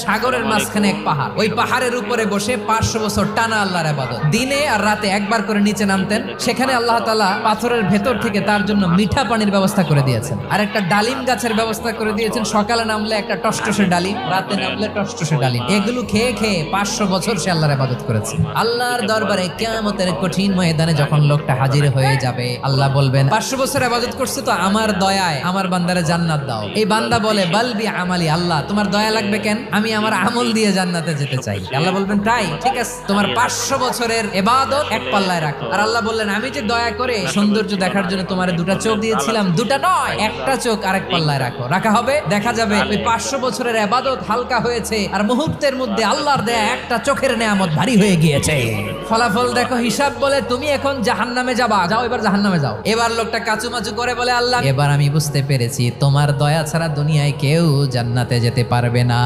সাগরের মাঝখানে এক পাহাড়, ওই পাহাড়ের উপরে বসে 500 বছর টানা আল্লাহর ইবাদত। দিনে আর রাতে একবার করে নিচে নামতেন। সেখানে আল্লাহ তাআলা পাথরের ভেতর থেকে তার জন্য মিঠা পানির ব্যবস্থা করে দিয়েছেন, আর একটা ডালিম গাছের ব্যবস্থা করে দিয়েছেন। সকালে নামলে একটা টসটসে ডালিম, রাতে নামলে টসটসে ডালিম। এগুলো খেয়ে খেয়ে 500 বছর সে আল্লাহর ইবাদত করেছে। আল্লাহর দরবারে কিয়ামতের কঠিন ময়দানে যখন লোকটা হাজির হয়ে যাবে, আল্লাহ বলবেন 500 বছর ইবাদত করছে তো আমার দয়ায় আমার বান্দারে জান্নাত দাও। এই বান্দা বলে বালবি আমালি, আল্লাহ তোমার দয়া লাগবে কেন? আমি আমার আমল দিয়ে জান্নাতে যেতে চাই। আল্লাহ বলবেন তাই, ঠিক আছে, তোমার 500 বছরের ইবাদত এক পাল্লায় রাখো। আর আল্লাহ বললেন আমি যে দয়া করে সৌন্দর্য দেখার জন্য তোমার দুটা চোখ দিয়েছিলাম, দুটা নয় একটা চোখ আরেক পাল্লায় রাখো। রাখা হবে, দেখা যাবে ওই 500 বছরের ইবাদত হালকা হয়েছে আর মুহূর্তের মধ্যে আল্লাহর দেয়া একটা চোখের নেয়ামত ভারী হয়ে গিয়েছে। ফলাফল দেখো, হিসাব বলে তুমি এখন জাহান্নামে যাবা, যাও এবার জাহান্নামে যাও। এবার লোকটা কাচুমাচু করে বলে আল্লাহ এবার আমি বুঝতে পেরেছি তোমার দয়া ছাড়া দুনিয়ায় কেউ জান্নাতে যেতে পারবে না।